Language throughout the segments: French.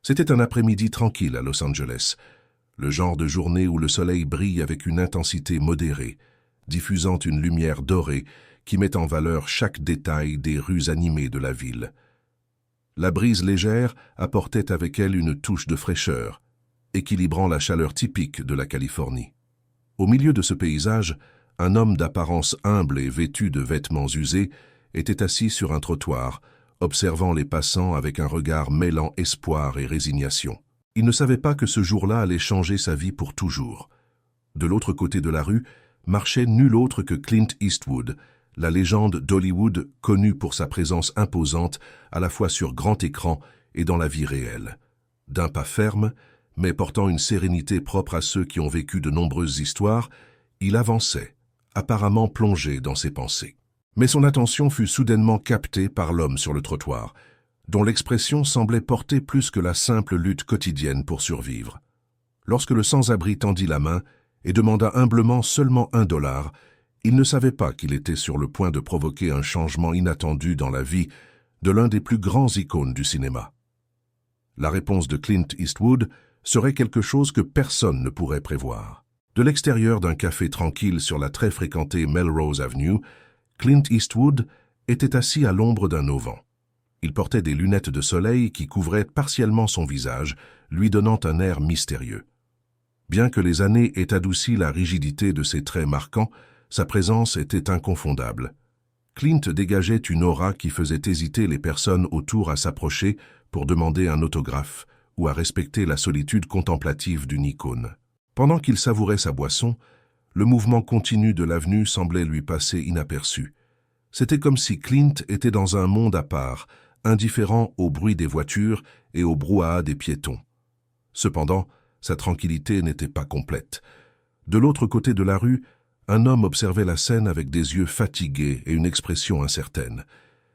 C'était un après-midi tranquille à Los Angeles, le genre de journée où le soleil brille avec une intensité modérée, diffusant une lumière dorée qui met en valeur chaque détail des rues animées de la ville. La brise légère apportait avec elle une touche de fraîcheur, équilibrant la chaleur typique de la Californie. Au milieu de ce paysage, un homme d'apparence humble et vêtu de vêtements usés était assis sur un trottoir, observant les passants avec un regard mêlant espoir et résignation. Il ne savait pas que ce jour-là allait changer sa vie pour toujours. De l'autre côté de la rue marchait nul autre que Clint Eastwood, la légende d'Hollywood connue pour sa présence imposante à la fois sur grand écran et dans la vie réelle. D'un pas ferme, mais portant une sérénité propre à ceux qui ont vécu de nombreuses histoires, il avançait, apparemment plongé dans ses pensées. Mais son attention fut soudainement captée par l'homme sur le trottoir, dont l'expression semblait porter plus que la simple lutte quotidienne pour survivre. Lorsque le sans-abri tendit la main et demanda humblement seulement $1, il ne savait pas qu'il était sur le point de provoquer un changement inattendu dans la vie de l'un des plus grands icônes du cinéma. La réponse de Clint Eastwood serait quelque chose que personne ne pourrait prévoir. De l'extérieur d'un café tranquille sur la très fréquentée Melrose Avenue, Clint Eastwood était assis à l'ombre d'un auvent. Il portait des lunettes de soleil qui couvraient partiellement son visage, lui donnant un air mystérieux. Bien que les années aient adouci la rigidité de ses traits marquants, sa présence était inconfondable. Clint dégageait une aura qui faisait hésiter les personnes autour à s'approcher pour demander un autographe ou à respecter la solitude contemplative d'une icône. Pendant qu'il savourait sa boisson, le mouvement continu de l'avenue semblait lui passer inaperçu. C'était comme si Clint était dans un monde à part, indifférent au bruit des voitures et au brouhaha des piétons. Cependant, sa tranquillité n'était pas complète. De l'autre côté de la rue, un homme observait la scène avec des yeux fatigués et une expression incertaine.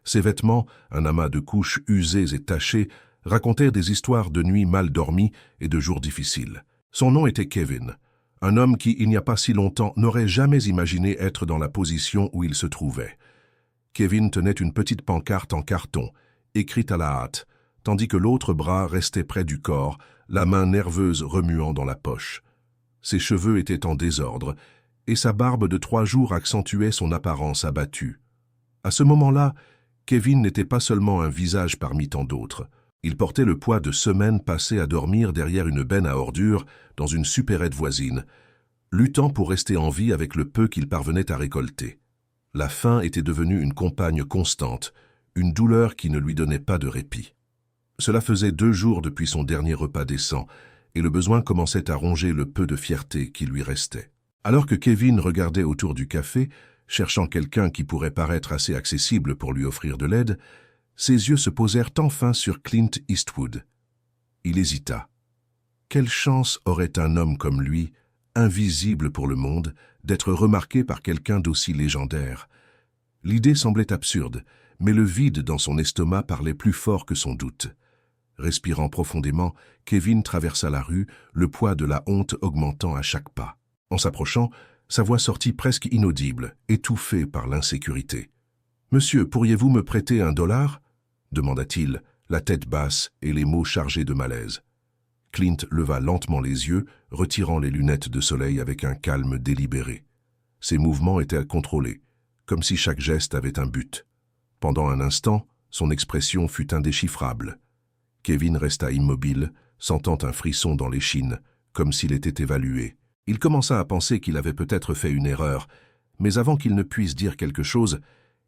Ses vêtements, un amas de couches usées et tachées, racontaient des histoires de nuits mal dormies et de jours difficiles. Son nom était Kevin, un homme qui, il n'y a pas si longtemps, n'aurait jamais imaginé être dans la position où il se trouvait. Kevin tenait une petite pancarte en carton, écrite à la hâte, tandis que l'autre bras restait près du corps, la main nerveuse remuant dans la poche. Ses cheveux étaient en désordre, et sa barbe de 3 jours accentuait son apparence abattue. À ce moment-là, Kevin n'était pas seulement un visage parmi tant d'autres. Il portait le poids de semaines passées à dormir derrière une benne à ordures dans une supérette voisine, luttant pour rester en vie avec le peu qu'il parvenait à récolter. La faim était devenue une compagne constante, une douleur qui ne lui donnait pas de répit. Cela faisait 2 jours depuis son dernier repas décent, et le besoin commençait à ronger le peu de fierté qui lui restait. Alors que Kevin regardait autour du café, cherchant quelqu'un qui pourrait paraître assez accessible pour lui offrir de l'aide, ses yeux se posèrent enfin sur Clint Eastwood. Il hésita. Quelle chance aurait un homme comme lui, invisible pour le monde, d'être remarqué par quelqu'un d'aussi légendaire? L'idée semblait absurde, mais le vide dans son estomac parlait plus fort que son doute. Respirant profondément, Kevin traversa la rue, le poids de la honte augmentant à chaque pas. En s'approchant, sa voix sortit presque inaudible, étouffée par l'insécurité. « Monsieur, pourriez-vous me prêter $1 » demanda-t-il, la tête basse et les mots chargés de malaise. Clint leva lentement les yeux, retirant les lunettes de soleil avec un calme délibéré. Ses mouvements étaient contrôlés, comme si chaque geste avait un but. Pendant un instant, son expression fut indéchiffrable. Kevin resta immobile, sentant un frisson dans l'échine, comme s'il était évalué. Il commença à penser qu'il avait peut-être fait une erreur, mais avant qu'il ne puisse dire quelque chose,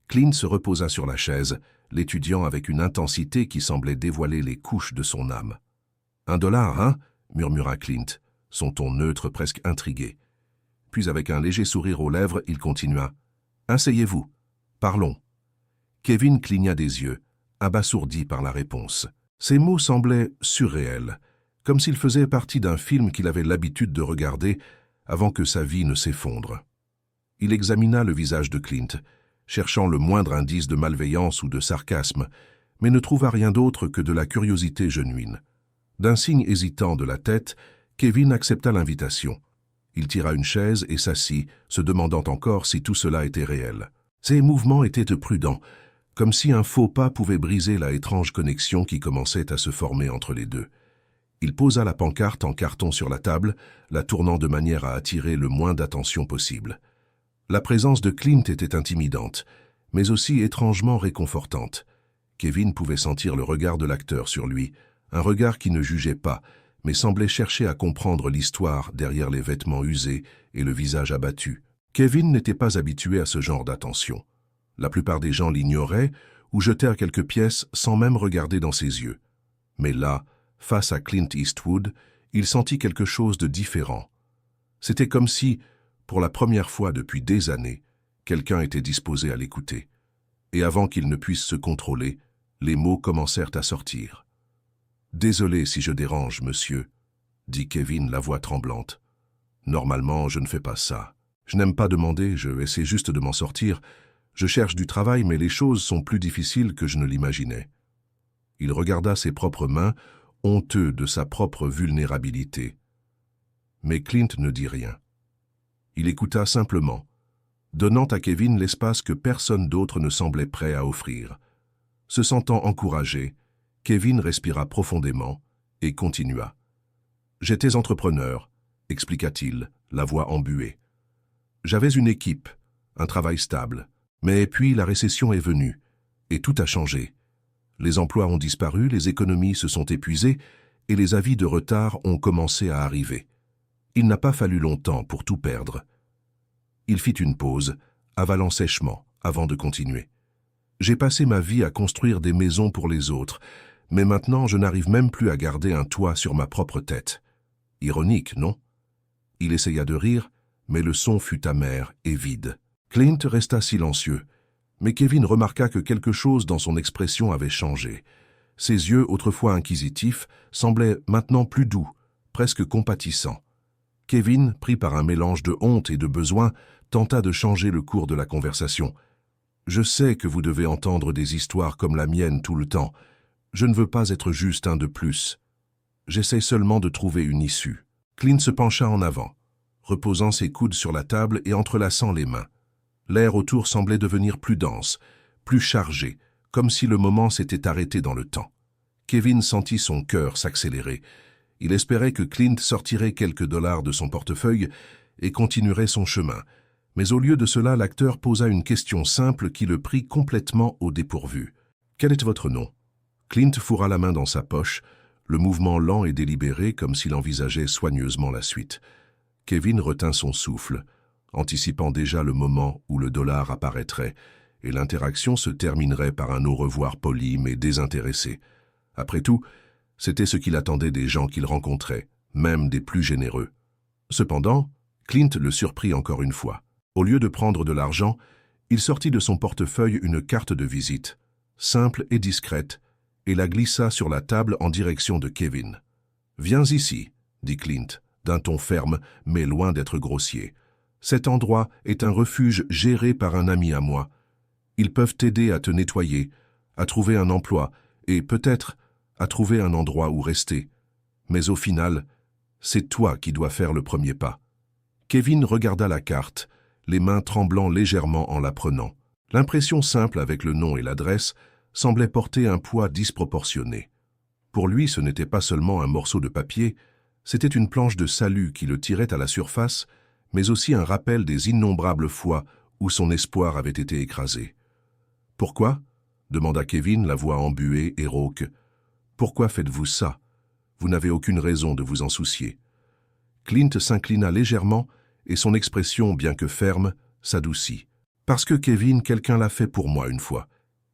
Clint se reposa sur la chaise, l'étudiant avec une intensité qui semblait dévoiler les couches de son âme. « $1, hein » murmura Clint, son ton neutre presque intrigué. Puis avec un léger sourire aux lèvres, il continua. « Asseyez-vous. Parlons. » Kevin cligna des yeux, abasourdi par la réponse. Ces mots semblaient surréels, comme s'ils faisaient partie d'un film qu'il avait l'habitude de regarder avant que sa vie ne s'effondre. Il examina le visage de Clint, cherchant le moindre indice de malveillance ou de sarcasme, mais ne trouva rien d'autre que de la curiosité genuine. D'un signe hésitant de la tête, Kevin accepta l'invitation. Il tira une chaise et s'assit, se demandant encore si tout cela était réel. Ses mouvements étaient prudents, comme si un faux pas pouvait briser la étrange connexion qui commençait à se former entre les deux. Il posa la pancarte en carton sur la table, la tournant de manière à attirer le moins d'attention possible. La présence de Clint était intimidante, mais aussi étrangement réconfortante. Kevin pouvait sentir le regard de l'acteur sur lui, un regard qui ne jugeait pas, mais semblait chercher à comprendre l'histoire derrière les vêtements usés et le visage abattu. Kevin n'était pas habitué à ce genre d'attention. La plupart des gens l'ignoraient ou jetèrent quelques pièces sans même regarder dans ses yeux. Mais là, face à Clint Eastwood, il sentit quelque chose de différent. C'était comme si, pour la première fois depuis des années, quelqu'un était disposé à l'écouter. Et avant qu'il ne puisse se contrôler, les mots commencèrent à sortir. « Désolé si je dérange, monsieur », dit Kevin, la voix tremblante. « Normalement, je ne fais pas ça. Je n'aime pas demander, je essaie juste de m'en sortir. Je cherche du travail, mais les choses sont plus difficiles que je ne l'imaginais. » Il regarda ses propres mains, honteux de sa propre vulnérabilité. Mais Clint ne dit rien. Il écouta simplement, donnant à Kevin l'espace que personne d'autre ne semblait prêt à offrir. Se sentant encouragé, Kevin respira profondément et continua. « J'étais entrepreneur, expliqua-t-il, la voix embuée. J'avais une équipe, un travail stable, mais puis la récession est venue, et tout a changé. Les emplois ont disparu, les économies se sont épuisées, et les avis de retard ont commencé à arriver. Il n'a pas fallu longtemps pour tout perdre. » Il fit une pause, avalant sèchement, avant de continuer. « J'ai passé ma vie à construire des maisons pour les autres, mais maintenant je n'arrive même plus à garder un toit sur ma propre tête. Ironique, non ?» Il essaya de rire, mais le son fut amer et vide. Clint resta silencieux, mais Kevin remarqua que quelque chose dans son expression avait changé. Ses yeux, autrefois inquisitifs, semblaient maintenant plus doux, presque compatissants. Kevin, pris par un mélange de honte et de besoin, tenta de changer le cours de la conversation. « Je sais que vous devez entendre des histoires comme la mienne tout le temps. Je ne veux pas être juste un de plus. J'essaie seulement de trouver une issue. » Clint se pencha en avant, reposant ses coudes sur la table et entrelaçant les mains. L'air autour semblait devenir plus dense, plus chargé, comme si le moment s'était arrêté dans le temps. Kevin sentit son cœur s'accélérer. Il espérait que Clint sortirait quelques dollars de son portefeuille et continuerait son chemin. Mais au lieu de cela, l'acteur posa une question simple qui le prit complètement au dépourvu. « Quel est votre nom ?» Clint fourra la main dans sa poche, le mouvement lent et délibéré comme s'il envisageait soigneusement la suite. Kevin retint son souffle, anticipant déjà le moment où le dollar apparaîtrait, et l'interaction se terminerait par un au revoir poli mais désintéressé. Après tout, c'était ce qu'il attendait des gens qu'il rencontrait, même des plus généreux. Cependant, Clint le surprit encore une fois. Au lieu de prendre de l'argent, il sortit de son portefeuille une carte de visite, simple et discrète, et la glissa sur la table en direction de Kevin. « Viens ici, » dit Clint, d'un ton ferme, mais loin d'être grossier. « Cet endroit est un refuge géré par un ami à moi. Ils peuvent t'aider à te nettoyer, à trouver un emploi et peut-être à trouver un endroit où rester. Mais au final, c'est toi qui dois faire le premier pas. » Kevin regarda la carte, les mains tremblant légèrement en la prenant. L'impression simple avec le nom et l'adresse semblait porter un poids disproportionné. Pour lui, ce n'était pas seulement un morceau de papier, c'était une planche de salut qui le tirait à la surface, mais aussi un rappel des innombrables fois où son espoir avait été écrasé. « Pourquoi ?» demanda Kevin, la voix embuée et rauque. « Pourquoi faites-vous ça? Vous n'avez aucune raison de vous en soucier. » Clint s'inclina légèrement et son expression, bien que ferme, s'adoucit. « Parce que Kevin, quelqu'un l'a fait pour moi une fois.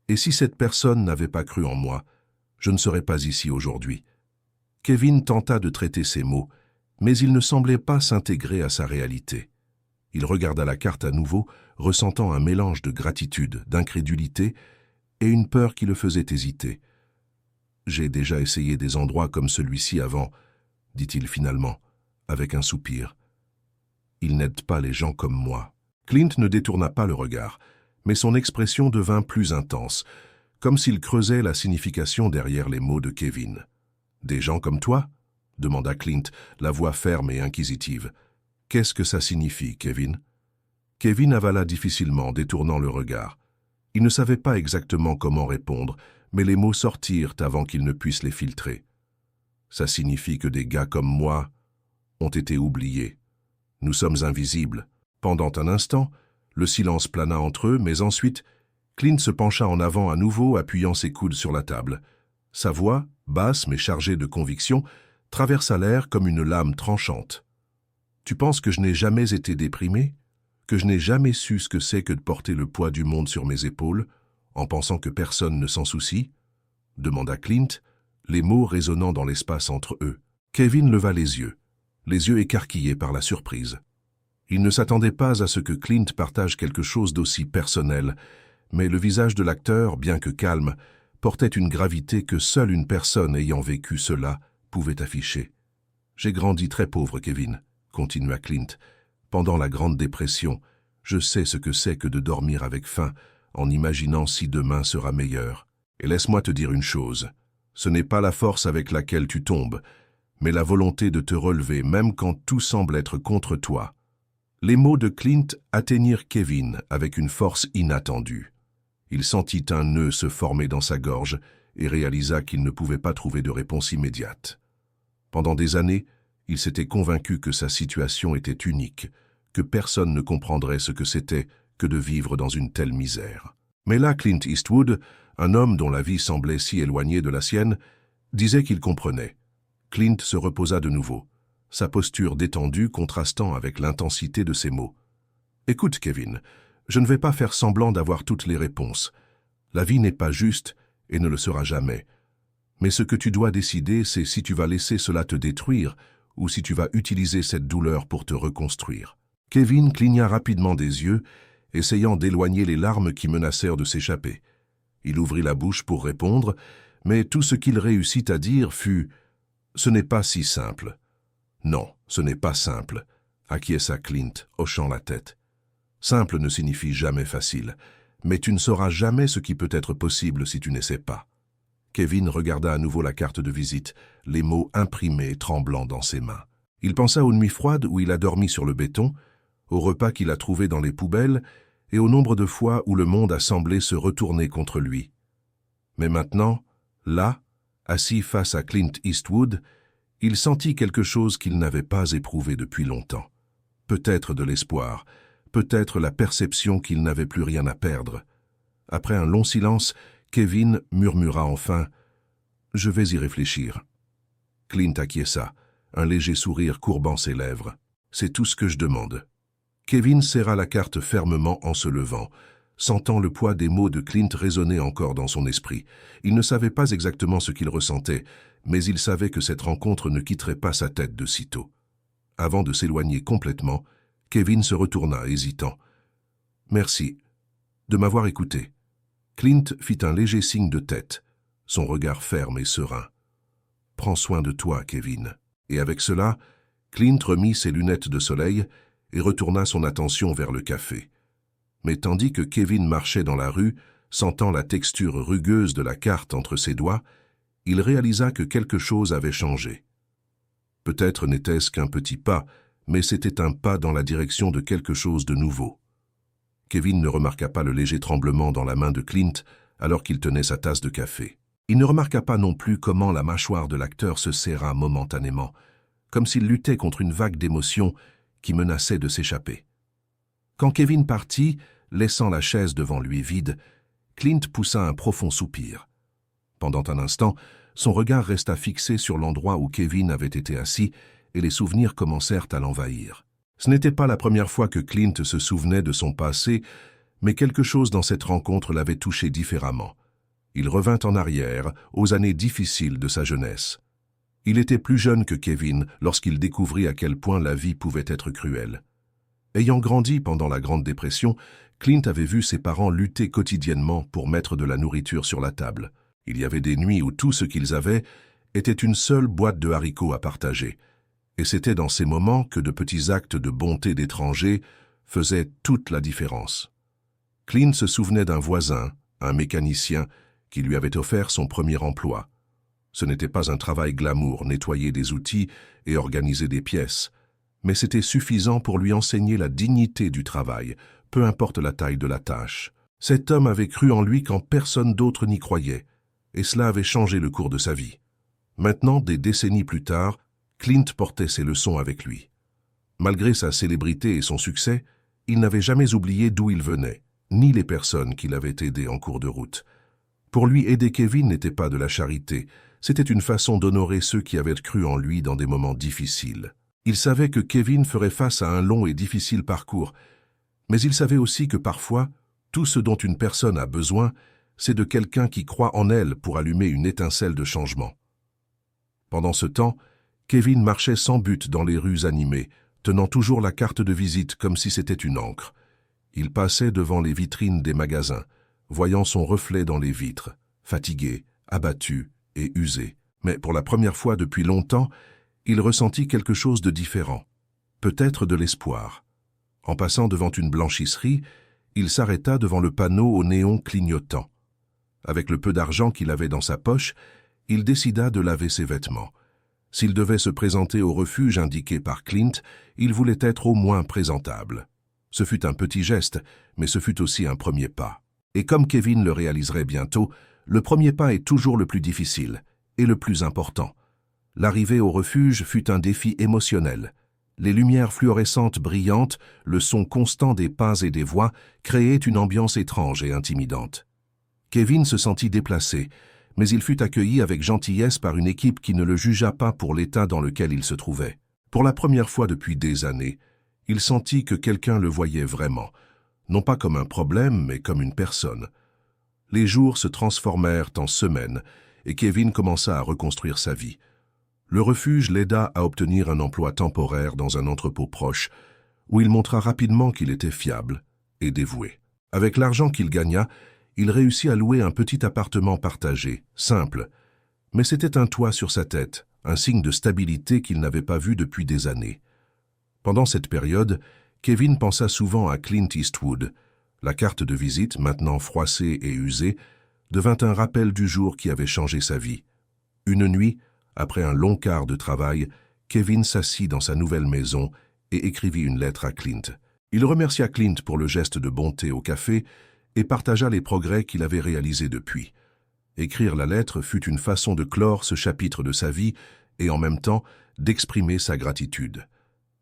Et si cette personne n'avait pas cru en moi, je ne serais pas ici aujourd'hui. » Kevin tenta de traiter ses mots, mais il ne semblait pas s'intégrer à sa réalité. Il regarda la carte à nouveau, ressentant un mélange de gratitude, d'incrédulité et une peur qui le faisait hésiter. « J'ai déjà essayé des endroits comme celui-ci avant, » dit-il finalement, avec un soupir. « Ils n'aident pas les gens comme moi. » Clint ne détourna pas le regard, mais son expression devint plus intense, comme s'il creusait la signification derrière les mots de Kevin. « Des gens comme toi ?» demanda Clint, la voix ferme et inquisitive. « Qu'est-ce que ça signifie, Kevin ?» Kevin avala difficilement, détournant le regard. Il ne savait pas exactement comment répondre, mais les mots sortirent avant qu'il ne puisse les filtrer. Ça signifie que des gars comme moi ont été oubliés. Nous sommes invisibles. Pendant un instant, le silence plana entre eux, mais ensuite, Clint se pencha en avant à nouveau, appuyant ses coudes sur la table. Sa voix, basse mais chargée de conviction, traversa l'air comme une lame tranchante. « Tu penses que je n'ai jamais été déprimé? Que je n'ai jamais su ce que c'est que de porter le poids du monde sur mes épaules, en pensant que personne ne s'en soucie ?» demanda Clint, les mots résonnant dans l'espace entre eux. Kevin leva les yeux écarquillés par la surprise. Il ne s'attendait pas à ce que Clint partage quelque chose d'aussi personnel, mais le visage de l'acteur, bien que calme, portait une gravité que seule une personne ayant vécu cela pouvait afficher. « J'ai grandi très pauvre, Kevin, » continua Clint. « Pendant la Grande Dépression, je sais ce que c'est que de dormir avec faim, en imaginant si demain sera meilleur. Et laisse-moi te dire une chose, ce n'est pas la force avec laquelle tu tombes, mais la volonté de te relever même quand tout semble être contre toi. » Les mots de Clint atteignirent Kevin avec une force inattendue. Il sentit un nœud se former dans sa gorge et réalisa qu'il ne pouvait pas trouver de réponse immédiate. Pendant des années, il s'était convaincu que sa situation était unique, que personne ne comprendrait ce que c'était que de vivre dans une telle misère. Mais là, Clint Eastwood, un homme dont la vie semblait si éloignée de la sienne, disait qu'il comprenait. Clint se reposa de nouveau, sa posture détendue contrastant avec l'intensité de ses mots. « Écoute, Kevin, je ne vais pas faire semblant d'avoir toutes les réponses. La vie n'est pas juste et ne le sera jamais. Mais ce que tu dois décider, c'est si tu vas laisser cela te détruire ou si tu vas utiliser cette douleur pour te reconstruire. » Kevin cligna rapidement des yeux, essayant d'éloigner les larmes qui menacèrent de s'échapper. Il ouvrit la bouche pour répondre, mais tout ce qu'il réussit à dire fut « Ce n'est pas si simple. » « Non, ce n'est pas simple, » acquiesça Clint, hochant la tête. « Simple ne signifie jamais facile, mais tu ne sauras jamais ce qui peut être possible si tu n'essaies pas. » Kevin regarda à nouveau la carte de visite, les mots imprimés tremblant dans ses mains. Il pensa aux nuits froides où il a dormi sur le béton, aux repas qu'il a trouvés dans les poubelles et au nombre de fois où le monde a semblé se retourner contre lui. Mais maintenant, là, assis face à Clint Eastwood, il sentit quelque chose qu'il n'avait pas éprouvé depuis longtemps. Peut-être de l'espoir, peut-être la perception qu'il n'avait plus rien à perdre. Après un long silence, Kevin murmura enfin « Je vais y réfléchir. » Clint acquiesça, un léger sourire courbant ses lèvres. « C'est tout ce que je demande. » Kevin serra la carte fermement en se levant, sentant le poids des mots de Clint résonner encore dans son esprit. Il ne savait pas exactement ce qu'il ressentait, mais il savait que cette rencontre ne quitterait pas sa tête de sitôt. Avant de s'éloigner complètement, Kevin se retourna, hésitant. « Merci de m'avoir écouté. » Clint fit un léger signe de tête, son regard ferme et serein. « Prends soin de toi, Kevin. » Et avec cela, Clint remit ses lunettes de soleil et retourna son attention vers le café. Mais tandis que Kevin marchait dans la rue, sentant la texture rugueuse de la carte entre ses doigts, il réalisa que quelque chose avait changé. Peut-être n'était-ce qu'un petit pas, mais c'était un pas dans la direction de quelque chose de nouveau. Kevin ne remarqua pas le léger tremblement dans la main de Clint alors qu'il tenait sa tasse de café. Il ne remarqua pas non plus comment la mâchoire de l'acteur se serra momentanément, comme s'il luttait contre une vague d'émotions qui menaçait de s'échapper. Quand Kevin partit, laissant la chaise devant lui vide, Clint poussa un profond soupir. Pendant un instant, son regard resta fixé sur l'endroit où Kevin avait été assis et les souvenirs commencèrent à l'envahir. Ce n'était pas la première fois que Clint se souvenait de son passé, mais quelque chose dans cette rencontre l'avait touché différemment. Il revint en arrière, aux années difficiles de sa jeunesse. Il était plus jeune que Kevin lorsqu'il découvrit à quel point la vie pouvait être cruelle. Ayant grandi pendant la Grande Dépression, Clint avait vu ses parents lutter quotidiennement pour mettre de la nourriture sur la table. Il y avait des nuits où tout ce qu'ils avaient était une seule boîte de haricots à partager. Et c'était dans ces moments que de petits actes de bonté d'étrangers faisaient toute la différence. Clint se souvenait d'un voisin, un mécanicien, qui lui avait offert son premier emploi. Ce n'était pas un travail glamour, nettoyer des outils et organiser des pièces, mais c'était suffisant pour lui enseigner la dignité du travail, peu importe la taille de la tâche. Cet homme avait cru en lui quand personne d'autre n'y croyait, et cela avait changé le cours de sa vie. Maintenant, des décennies plus tard, Clint portait ses leçons avec lui. Malgré sa célébrité et son succès, il n'avait jamais oublié d'où il venait, ni les personnes qui l'avaient aidé en cours de route. Pour lui, aider Kevin n'était pas de la charité, c'était une façon d'honorer ceux qui avaient cru en lui dans des moments difficiles. Il savait que Kevin ferait face à un long et difficile parcours, mais il savait aussi que parfois, tout ce dont une personne a besoin, c'est de quelqu'un qui croit en elle pour allumer une étincelle de changement. Pendant ce temps, Kevin marchait sans but dans les rues animées, tenant toujours la carte de visite comme si c'était une encre. Il passait devant les vitrines des magasins, voyant son reflet dans les vitres, fatigué, abattu et usé. Mais pour la première fois depuis longtemps, il ressentit quelque chose de différent, peut-être de l'espoir. En passant devant une blanchisserie, il s'arrêta devant le panneau au néon clignotant. Avec le peu d'argent qu'il avait dans sa poche, il décida de laver ses vêtements. S'il devait se présenter au refuge indiqué par Clint, il voulait être au moins présentable. Ce fut un petit geste, mais ce fut aussi un premier pas. Et comme Kevin le réaliserait bientôt, le premier pas est toujours le plus difficile et le plus important. L'arrivée au refuge fut un défi émotionnel. Les lumières fluorescentes brillantes, le son constant des pas et des voix créaient une ambiance étrange et intimidante. Kevin se sentit déplacé, mais il fut accueilli avec gentillesse par une équipe qui ne le jugea pas pour l'état dans lequel il se trouvait. Pour la première fois depuis des années, il sentit que quelqu'un le voyait vraiment, non pas comme un problème, mais comme une personne. Les jours se transformèrent en semaines et Kevin commença à reconstruire sa vie. Le refuge l'aida à obtenir un emploi temporaire dans un entrepôt proche, où il montra rapidement qu'il était fiable et dévoué. Avec l'argent qu'il gagna, il réussit à louer un petit appartement partagé, simple, mais c'était un toit sur sa tête, un signe de stabilité qu'il n'avait pas vu depuis des années. Pendant cette période, Kevin pensa souvent à Clint Eastwood. La carte de visite, maintenant froissée et usée, devint un rappel du jour qui avait changé sa vie. Une nuit, après un long quart de travail, Kevin s'assit dans sa nouvelle maison et écrivit une lettre à Clint. Il remercia Clint pour le geste de bonté au café et partagea les progrès qu'il avait réalisés depuis. Écrire la lettre fut une façon de clore ce chapitre de sa vie et en même temps d'exprimer sa gratitude.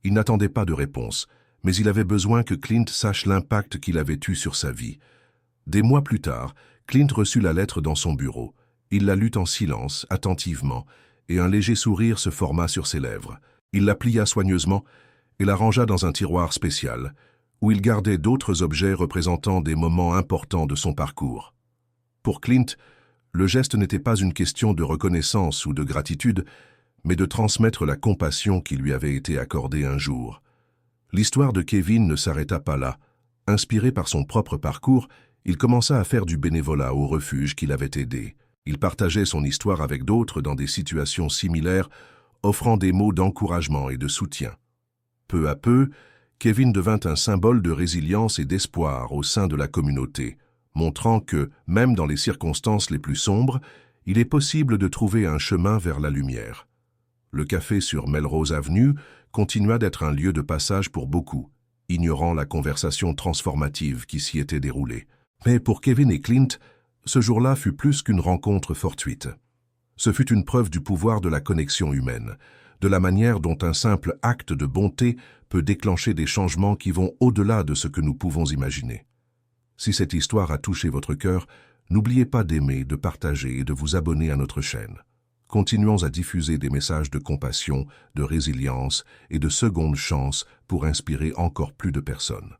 Il n'attendait pas de réponse, mais il avait besoin que Clint sache l'impact qu'il avait eu sur sa vie. Des mois plus tard, Clint reçut la lettre dans son bureau. Il la lut en silence, attentivement, et un léger sourire se forma sur ses lèvres. Il la plia soigneusement et la rangea dans un tiroir spécial, où il gardait d'autres objets représentant des moments importants de son parcours. Pour Clint, le geste n'était pas une question de reconnaissance ou de gratitude, mais de transmettre la compassion qui lui avait été accordée un jour. L'histoire de Kevin ne s'arrêta pas là. Inspiré par son propre parcours, il commença à faire du bénévolat au refuge qu'il avait aidé. Il partageait son histoire avec d'autres dans des situations similaires, offrant des mots d'encouragement et de soutien. Peu à peu, Kevin devint un symbole de résilience et d'espoir au sein de la communauté, montrant que, même dans les circonstances les plus sombres, il est possible de trouver un chemin vers la lumière. Le café sur Melrose Avenue continua d'être un lieu de passage pour beaucoup, ignorant la conversation transformative qui s'y était déroulée. Mais pour Kevin et Clint, ce jour-là fut plus qu'une rencontre fortuite. Ce fut une preuve du pouvoir de la connexion humaine, de la manière dont un simple acte de bonté peut déclencher des changements qui vont au-delà de ce que nous pouvons imaginer. Si cette histoire a touché votre cœur, n'oubliez pas d'aimer, de partager et de vous abonner à notre chaîne. Continuons à diffuser des messages de compassion, de résilience et de seconde chance pour inspirer encore plus de personnes.